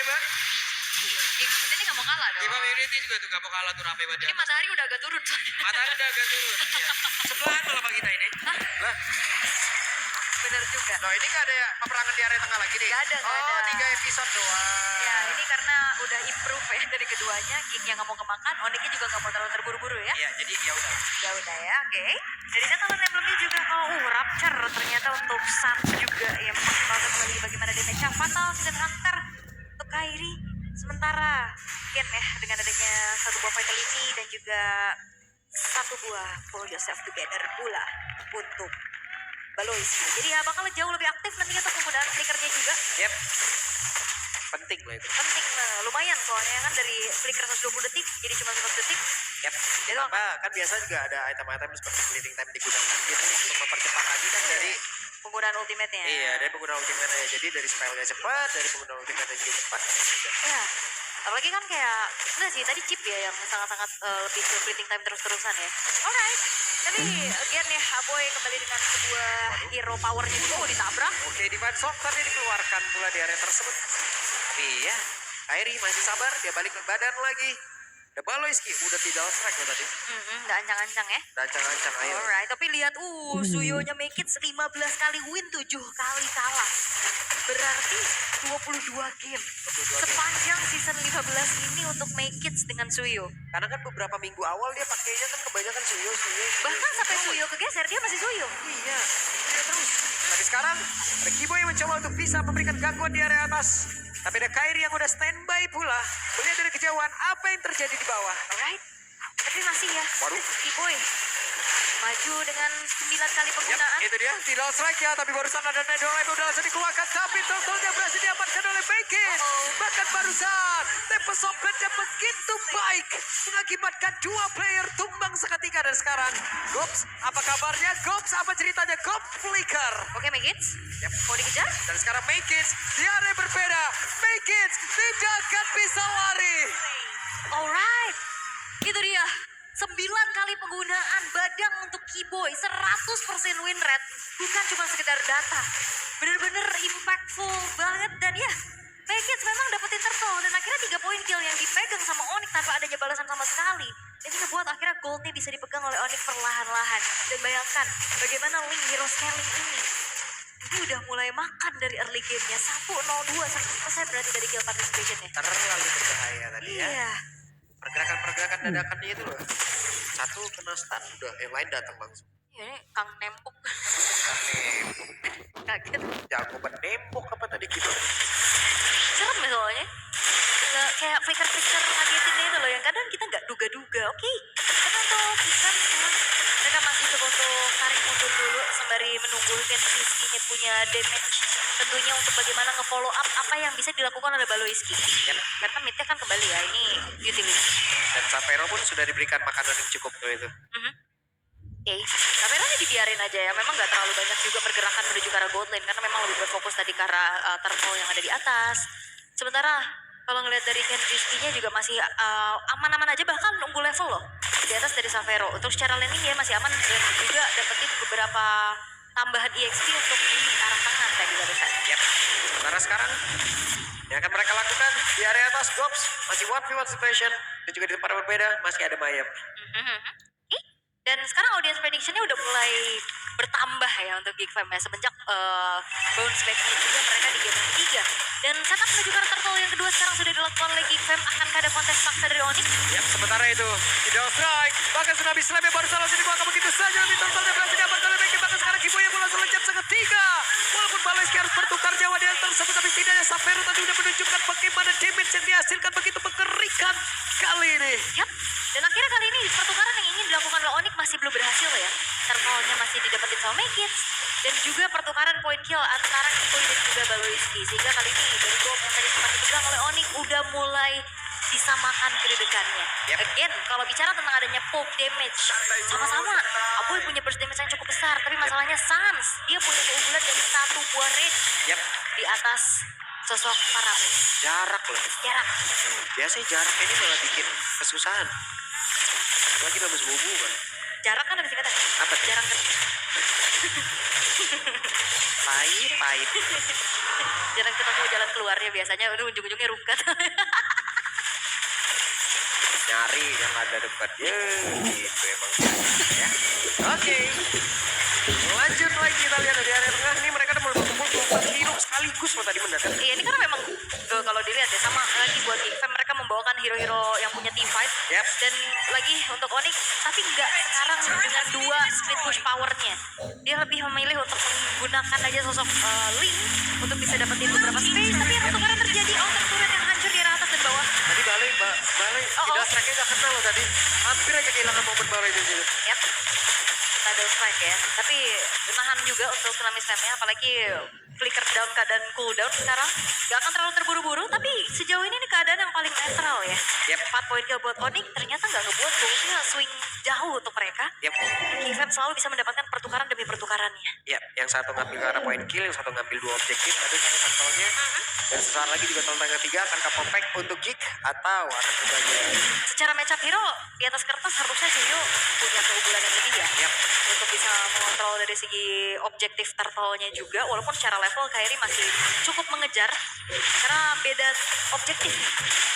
banget. Ini gak mau kalah dong. Tim Unity juga tuh gak mau kalah tuh rame banget. Ini matahari udah agak turun. Matahari udah agak turun. Ya. Sebelahan malah sama kita ini. Lah. Bener juga. Loh ini gak ada ya peperangan di area tengah lagi nih? Gak ada. Oh 3 episode doang. Ya ini karena udah improve ya dari keduanya. Gig yang gak mau kemakan, Onyxnya juga gak mau terlalu terburu-buru ya. Iya jadi ya udah. Ya udah ya, oke. Dari catatan emblemnya juga, Rapture ternyata untuk Suns juga yang maksimalkan kembali bagaimana damage yang fatal dan Hunter untuk Kairi. Sementara Ken ya dengan adanya satu buah Vitality dan juga satu buah Pull Yourself Together pula untuk Balois. Jadi ya bakal jauh lebih aktif nantinya untuk penggunaan flickernya juga. Yep. Penting lah itu. Penting lah, lumayan soalnya kan dari flicker 120 detik jadi cuma 100 detik. Yep. Ditambah kan biasa juga ada item-item seperti clearing time di gudang gitu untuk mempercepat lagi kan dari penggunaan ultimate-nya. Iya, dari penggunaan ultimate-nya. Jadi dari spell-nya cepat, dari penggunaan ultimate-nya juga cepat. Ya. Apalagi kan kayak, enggak sih, tadi chip ya yang sangat-sangat lebih ke fleeting time terus-terusan ya. Alright, tapi again ya, Aboy kembali dengan sebuah hero powernya juga, ditabrak. Oke, Divine Shock tadi dikeluarkan pula di area tersebut. Tapi ya, Kairi masih sabar, dia balik ke badan lagi. The Baloiski udah tidak strike loh tadi. Nggak ancang-ancang ya. Udah ancang-ancang, ayo. Alright, tapi lihat, Suyonya make it 15 kali win, 7 kali kalah. Berarti 22 game. Sepanjang season 15 ini untuk make it dengan Suyo. Karena kan beberapa minggu awal dia pakainya kan kebanyakan Suyo. Bahkan sampai Suyo kegeser, dia masih Suyo. Iya, dia terus. Tapi sekarang, Rekiboy mencoba untuk bisa memberikan gangguan di area atas. Tapi ada Kairi yang udah standby pula. Melihat dari kejauhan apa yang terjadi di bawah. Alright, tapi masih ya. Waduh. Kiboy maju dengan 9 kali penggunaan. Itu dia, tidak strike ya, tapi barusan ada Nado Live udah langsung dikeluarkan. Tapi totalnya berhasil diamankan oleh Baikin. Bahkan barusan, Tempest of Blade begitu baik. Mengakibatkan 2 player tumbang seketika. Dan sekarang, Gops, apa kabarnya? Gops, apa ceritanya? Gops Flicker. Oke, Make It. Mau dikejar? Dan sekarang Make It di area berbeda. Make It tidak akan bisa lari. Alright, itu dia. 9 kali penggunaan badang untuk Kiboy, 100% win rate, bukan cuma sekedar data, bener-bener impactful banget. Dan ya, Package memang dapetin turtle dan akhirnya 3 poin kill yang dipegang sama Onyx tanpa adanya balasan sama sekali. Ini ngebuat akhirnya goldnya bisa dipegang oleh Onyx perlahan-lahan. Dan bayangkan bagaimana link hero scaling ini udah mulai makan dari early game-nya. 1-0-2, 100% berarti dari kill participation-nya. Terlalu berbahaya tadi ya. Iya. Pergerakan dadakannya itu loh. Satu kena stun udah, yang lain datang langsung. Iya, ini Kang Nempok. Kang Nempok. Kaget. Jago nempok apa tadi gitu. Serem ya soalnya. Kayak flicker-flicker ngagetin itu loh yang kadang kita nggak duga-duga. Oke, karena tuh kan mereka masih coba untuk tarik mundur dulu sembari menunggu Rizky-nya punya damage. Tentunya untuk bagaimana nge-follow up apa yang bisa dilakukan oleh Baloiski. Ya. Karena midnya kan kembali ya, ini utility. Dan Sapero pun sudah diberikan makanan yang cukup tuh itu. Oke, kameranya dibiarin aja ya. Memang nggak terlalu banyak juga pergerakan menuju ke arah gold lane karena memang lebih berfokus tadi ke arah turtle yang ada di atas. Sementara kalau ngelihat dari Ken Rizky-nya juga masih aman-aman aja, bahkan nunggu level loh di atas dari Savero. Untuk secara laning dia masih aman dan juga dapetin beberapa tambahan EXP untuk di arah kanan tadi barusan. Yap. Sementara sekarang yang akan mereka lakukan di area atas Gops masih 1v1 situation dan juga di tempat yang berbeda masih ada Mayem. Dan sekarang audience prediction-nya udah mulai bertambah ya untuk Geek Fam ya semenjak bounce back-nya juga mereka di game yang ketiga. Dan setup menuju ke turtle yang kedua sekarang sudah dilakukan oleh Geek Fam. Akankah ada kontes paksa dari Onyx? Yap, sementara itu tidak strike, bahkan sudah habis slam yang baru salah dikeluarkan begitu saja lebih turtle-nya berhasil diamankan oleh Baikin. Bahkan sekarang Kiboy yang langsung lencap seketika. Walaupun Baloiski harus bertukar nyawa dengan tersebut, tapi setidaknya Savero tadi udah menunjukkan bagaimana damage yang dihasilkan begitu mengerikan kali ini. Yap. Dan akhirnya kali ini pertukaran yang ingin dilakukan oleh Onyx masih belum berhasil ya. Turtle-nya masih didapetin sama Make-It. Dan juga pertukaran point kill antara Kiboy dan juga Baloiski. Sehingga kali ini dari gold yang tadi sempat dipegang oleh Onyx udah mulai disamakan kedudukannya. Again, kalau bicara tentang adanya poke damage, sama-sama Aboy punya burst damage yang cukup besar. Tapi masalahnya Sans, dia punya keunggulan dari 1 buah range di atas sosok Paramus. Jarak loh. Jarak. Biasanya jarak ini malah bikin kesusahan. Lagi dalam sebuah hubungan. Jarak kan ada singkatan. Apa? Jarang Pahit. Jarang ketemu jalan keluarnya, biasanya ujung-ujungnya rungkat. Nyari yang ada dekat. Gitu emang. Ya. Oke. Lanjut lagi kita lihat dari area tengah. Ini mereka udah berkumpul 24 hero sekaligus loh tadi mendadak. Iya, ini karena memang kalau dilihat ya, sama lagi buat Geekfam mereka membawakan hero-hero yang punya team fight. Yep. Dan lagi untuk Onyx, tapi nggak sekarang dengan 2 split push powernya. Dia lebih memilih untuk menggunakan aja sosok Link untuk bisa dapetin beberapa space. Tapi yang pertukaran terjadi, outer turret yang hancur di area atas dan bawah. Tadi balik. Oh. Tidak strike-nya gak kenal loh tadi. Hampir aja kehilangan momen balik di situ. Yap. Double strike ya. Tapi menahan juga untuk Tsunami Slam-nya, apalagi flicker down keadaan cooldown sekarang. Gak akan terlalu terburu-buru, tapi sejauh ini keadaan yang paling netral ya. Yep. 4 poin kill buat Onyx ternyata gak ngebuat goalsnya swing jauh untuk mereka. Yep. Geekfam selalu bisa mendapatkan pertukaran demi pertukarannya. Yep. Yang satu ngambil ke arah point kill, yang satu ngambil 2 objektif. Ada satu faktornya. Dan sesaat lagi juga tentang ketiga akan kapal pack untuk Geek atau akan berbagi. Secara matchup hero di atas kertas harusnya Suyo punya keunggulan yang lebih ya. Yep. Untuk bisa mengontrol dari segi objektif turtle-nya juga, walaupun secara level Kairi masih cukup mengejar karena beda objektif.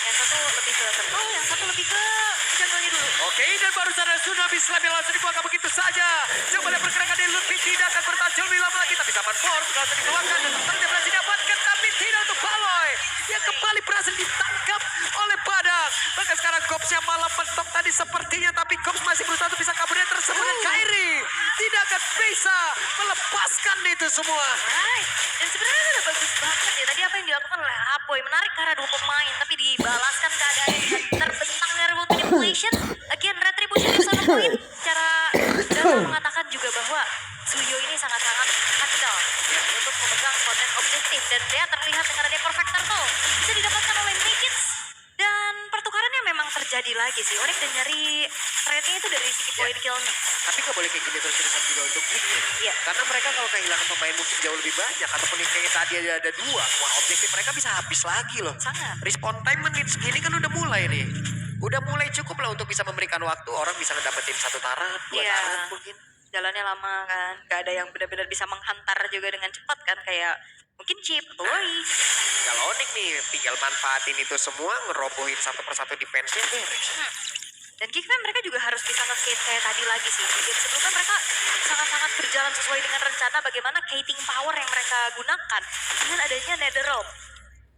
Yang satu lebih ke turtle, yang satu lebih ke jungle-nya dulu. Oke, dan baru saja Tsunami Slam yang langsung dikeluarkan begitu saja. Coba lihat pergerakan dari Ludwig tidak akan bertahan lebih lama lagi, tapi Zaman Force langsung dikeluarkan dan ternyata berhasil didapatkan, tapi tidak untuk Baloy yang kembali berhasil ditangkap oleh Badang. Bahkan sekarang Gopsnya malah mentok tadi sepertinya, tapi Gops masih berusaha untuk bisa kabur dari tersebut dan Kairi tidak akan bisa melepaskan itu semua. Right. Dan sebenarnya itu udah bagus banget ya. Tadi apa yang dilakukan oleh Apoy menarik ke arah 2 pemain, tapi dibalaskan keadaannya dengan terbentang dari manipulation. Again, retribution di sana poin. Cara Dama mengatakan juga bahwa Suyo ini sangat-sangat handal untuk memegang konten objektif, dan dia terlihat dengan adanya perfect turtle bisa didapatkan oleh Mikits. Dan pertukarannya memang terjadi lagi sih. Onyx dan nyari trade-nya itu dari segi poin kill-nya. Tapi gak boleh kayak gini terus-terusan juga untuk Geek ya. Iya. Karena mereka kalau kehilangan pemain mungkin jauh lebih banyak, ataupun yang kayak tadi ada 2, wah objektif mereka bisa habis lagi loh. Sangat. Respawn time menit segini kan udah mulai nih. Udah mulai cukup lah untuk bisa memberikan waktu orang bisa ngedapetin 1 tarat, 2 Iya. tarat mungkin. Jalannya lama kan, gak ada yang benar-benar bisa menghantar juga dengan cepat kan, kayak mungkin Chip atau Lois. Kalau Onyx nih tinggal manfaatin itu semua, ngerobohin satu persatu defense-nya beres. Dan Geekfam mereka juga harus bisa nge-skate kayak tadi lagi sih. Di game sebelumnya mereka sangat-sangat berjalan sesuai dengan rencana bagaimana kiting power yang mereka gunakan dengan adanya Netherrealm.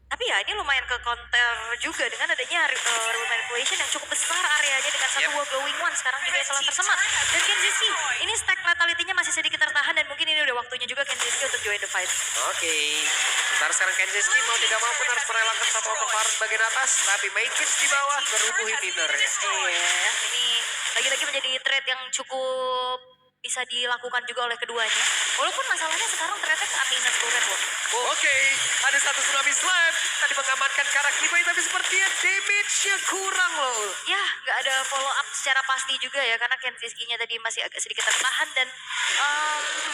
Tapi ya ini lumayan ke counter juga dengan adanya rule manipulation yang cukup besar areanya dengan satu buah glowing one sekarang juga yang telah tersemat. Dan Kenziski ini stack letalitynya masih sedikit tertahan, dan mungkin ini udah waktunya juga Kenziski untuk join the fight. Oke. Sebentar sekarang Kenziski mau tidak mau pun harus merelakan satu untuk Farus bagian atas, tapi Maykits di bawah merubuhi Miner ya. Iya, ini lagi-lagi menjadi trade yang cukup bisa dilakukan juga oleh keduanya. Walaupun masalahnya sekarang trade ke Arena Turret loh. Oke, ada satu Tsunami Slam. Tadi mengamankan karak Kibai, tapi sepertinya damage-nya kurang loh. Ya, nggak ada follow up secara pasti juga ya, karena Kenziski-nya tadi masih agak sedikit tertahan, dan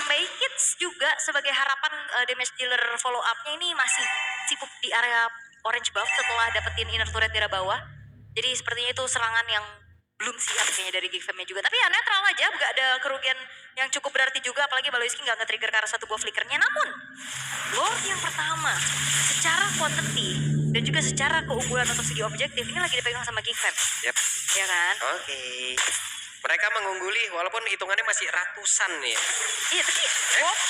Maykits juga sebagai harapan damage dealer follow up-nya ini masih sibuk di area orange buff setelah dapetin inner turret di bawah. Jadi sepertinya itu serangan yang belum siap kayaknya dari Geekfam-nya juga. Tapi ya netral aja, nggak ada kerugian yang cukup berarti juga, apalagi Baloyski nggak nge-trigger ke arah satu buah flickernya. Namun, Lord yang pertama secara quantity dan juga secara keunggulan untuk segi objektif ini lagi dipegang sama Geekfam. Yep. Ya kan? Oke. Mereka mengungguli walaupun hitungannya masih ratusan nih. Iya, tapi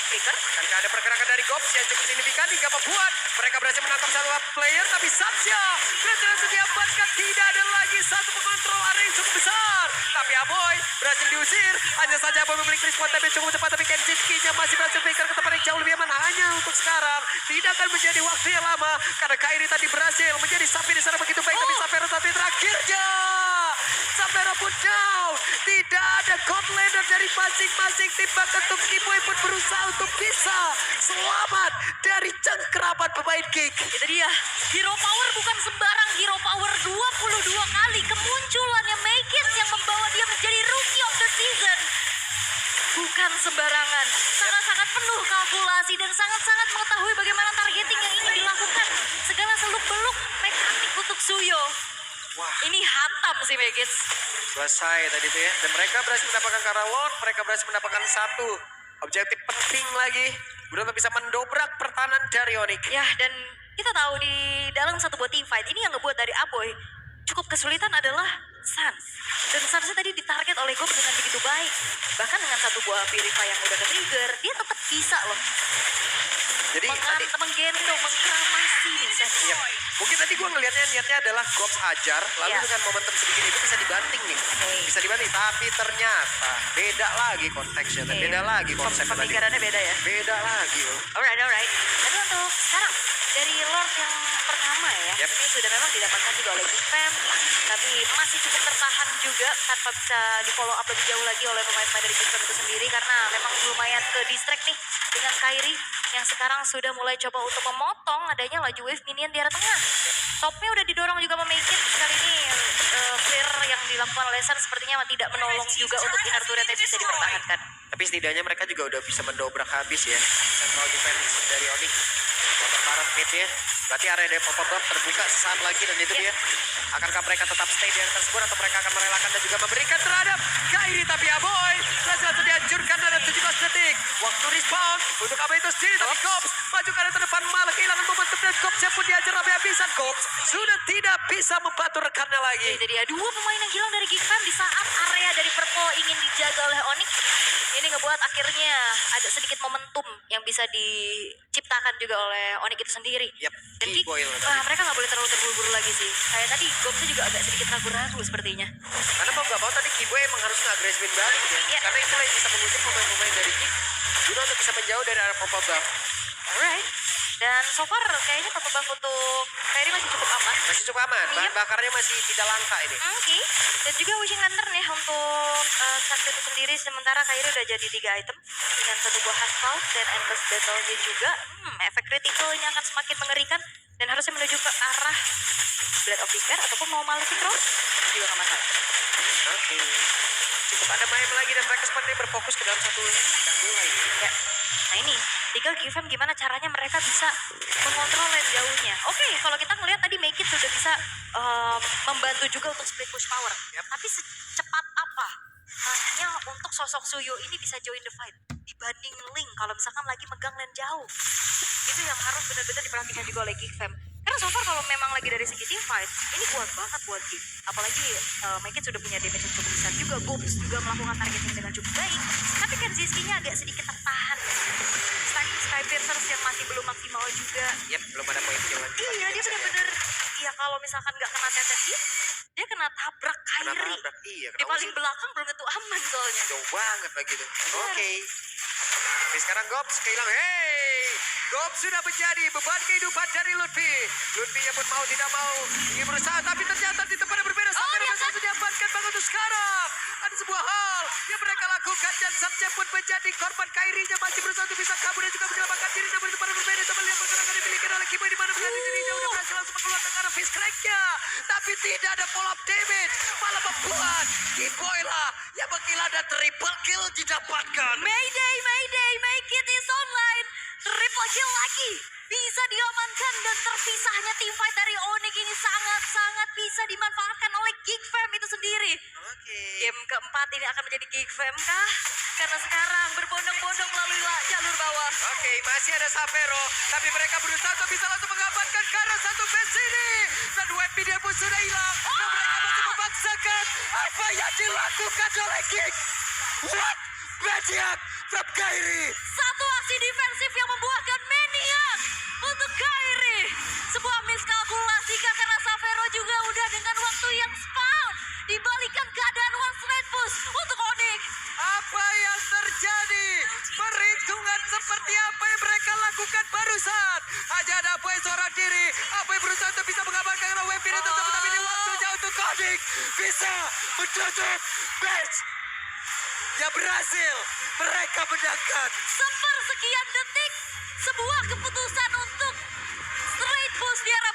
flicker. Dan ada pergerakan dari Gops yang cukup signifikan hingga membuat mereka berhasil menangkap satu player, tapi Satya berhasil diamankan. Tidak ada lagi satu pengontrol area yang cukup besar. Tapi Aboy berhasil diusir. Hanya saja Aboy memiliki respawn time yang cukup cepat, tapi Kenziski-nya masih berhasil flicker ke tempat yang jauh lebih aman. Hanya untuk sekarang tidak akan menjadi waktu yang lama karena Kairi tadi berhasil menjadi sampai di sana begitu baik, tapi sampai rotasi terakhirnya sampai pun down. Tidak ada god ladder dari masing-masing tim, bahkan untuk Kiboy pun berusaha untuk bisa selamat dari cengkeraman pemain Geek. Itu dia, hero power bukan sembarang hero power. 22 kali kemunculannya Maykits yang membawa dia menjadi rookie of the season. Bukan sembarangan, sangat-sangat penuh kalkulasi dan sangat-sangat mengetahui bagaimana targeting yang ingin dilakukan. Segala seluk-beluk mekanik untuk Suyo. Wah, Ini hatam sih Maykits. selesai tadi tuh ya. Dan mereka berhasil mendapatkan Karawon, mereka berhasil mendapatkan satu objektif penting lagi. benar-benar bisa mendobrak pertahanan dari Onyx. Ya, dan kita tahu di dalam satu buah team fight ini yang ngebuat dari Aboy cukup kesulitan adalah Sans. Dan Sansnya tadi ditarget oleh Gob dengan begitu baik. Bahkan dengan satu buah Purify yang udah ke-trigger, dia tetap bisa loh Jadi tadi, menggendong, mengkeramasi nih Seth. ya, mungkin tadi gue ngelihatnya niatnya adalah Gops ajar, lalu Iya. dengan momentum sedikit itu bisa dibanting nih. Oke. Bisa dibanting, tapi ternyata beda lagi konteksnya, dan beda lagi konsep tadi. Pemikirannya beda ya. Beda lagi loh. Alright. Tapi untuk sekarang dari Lord yang pertama ya, Yep. ini sudah memang didapatkan juga oleh Big Fam, tapi masih cukup tertahan juga tanpa bisa di follow up lebih jauh lagi oleh pemain-pemain dari Big Fam itu sendiri karena memang lumayan ke distract nih dengan Kairi yang sekarang sudah mulai coba untuk memotong adanya laju wave minion di arah tengah. Topnya udah didorong juga sama Make It. Kali ini clear yang dilakukan oleh Sun sepertinya tidak menolong juga untuk inner turretnya bisa dipertahankan. Tapi setidaknya mereka juga udah bisa mendobrak habis ya central defense dari Onyx. Parah mid ya. Berarti area dari pop-up buff terbuka sesaat lagi dan itu dia. Akankah mereka tetap stay di area tersebut atau mereka akan merelakan dan juga memberikan terhadap Kairi, tapi Aboy langsung dihancurkan dalam 17 detik. Waktu respawn untuk Aboy itu sendiri, tapi Gops maju ke area terdepan malah kehilangan momentum dan Gops yang pun dihajar habis-habisan. Gops sudah tidak bisa membantu rekannya lagi. Jadi dia dua pemain yang hilang dari Geek Fam di saat area dari Purple ingin dijaga oleh Onyx. Ini ngebuat akhirnya ada sedikit momentum yang bisa diciptakan juga oleh Onyx itu sendiri. Yap, Dan Geek, Keyboy loh tadi. mereka nggak boleh terlalu terburu-buru lagi sih. Kayak tadi Gopsnya juga agak sedikit ragu-ragu sepertinya. Karena mau gak mau tadi Keyboy emang harus nge-aggressivin balik ya. Iya. Karena itulah yang bisa mengusir pemain-pemain dari Geek juga untuk bisa menjauh dari area pop-up buff. Alright. Dan so far kayaknya pop buff untuk Kairi masih cukup aman. Masih cukup aman, bahan Yep. bakarnya masih tidak langka ini. Oke. Dan juga Wishing Lantern ya untuk Saks itu sendiri. Sementara Kairi udah jadi 3 item. Dengan satu buah Asphalt dan Endless Battle-nya juga. Efek critical-nya akan semakin mengerikan. Dan harusnya menuju ke arah Blade of Vicar ataupun mau Malefic Roll juga gak masalah. Oke. Cukup ada main lagi dan mereka sepertinya berfokus ke dalam satu yang mulai. Ya. Nah ini, tinggal Gifam gimana caranya mereka bisa mengontrol lane jauhnya. Oke, kalau kita ngelihat tadi Make It sudah bisa membantu juga untuk split push power. Yap. Tapi secepat apa rasanya untuk sosok Suyo ini bisa join the fight dibanding Link kalau misalkan lagi megang lane jauh. Itu yang harus benar-benar diperhatikan juga oleh Geek Fam. Karena so far kalau memang lagi dari segi team fight, ini kuat banget buat Geek. Apalagi Make It sudah punya damage yang cukup besar juga. Gops juga melakukan targeting dengan cukup baik. Tapi kan Ziskinya agak sedikit tertahan. Skypiercers yang masih belum maksimal juga. Yep, belum ada poin kill lagi. Iya, dia benar-benar ya kalau misalkan nggak kena tetet hit, dia kena tabrak Kena Kairi. tabrak, iya. Di paling belakang belum tentu aman soalnya. Jauh banget lagi tuh. Oke. Tapi sekarang Gops kehilangan. Hey! Gops sudah menjadi beban kehidupan dari Lutfi. Lutfi yang pun mau tidak mau ingin berusaha, tapi ternyata di tempat yang berbeda. Sampai dia masih menyamparkan bangun untuk sekarang. Ada sebuah hal yang mereka lakukan dan Satya pun menjadi korban. Kairinya masih berusaha untuk bisa kabur dan juga menyelamatkan diri. Namun di tempat yang berbeda, kita melihat pergerakan yang dimiliki oleh Keyboy di mana berada dirinya udah berhasil langsung mengeluarkan arah face crack-nya. Tapi tidak ada follow up damage. Malah membuat Keyboy lah yang mengkilat dan triple kill didapatkan. Mayday, Make It is online. Triple kill lagi. Bisa diamankan dan terpisahnya team fight dari Onyx ini sangat-sangat bisa dimanfaatkan oleh Geek Fam itu sendiri. Oke. Game keempat ini akan menjadi Geek Fam kah? Karena sekarang berbondong-bondong melalui jalur bawah. Oke, masih ada Savero, tapi mereka berusaha untuk bisa langsung mengamankan ke arah satu base ini. Dan weapon-nya pun sudah hilang. Dan mereka masih memaksakan apa yang dilakukan oleh Geek. What? Magic from Kairi. Satu aksi defensif yang membuahkan maniak untuk Kairi. Sebuah miskalkulasi karena Savero juga udah dengan waktu yang spawn. Dibalikan keadaan one straight push untuk Onyx. Apa yang terjadi? Perhitungan seperti apa yang mereka lakukan barusan? Hanya ada Apoy seorang diri. Apoy berusaha untuk bisa mengamankan karena weapon tersebut. Tapi ini waktunya untuk Onyx bisa menutup match. Ya berhasil, mereka menangkan. Sepersekian detik, sebuah keputusan untuk straight push di arah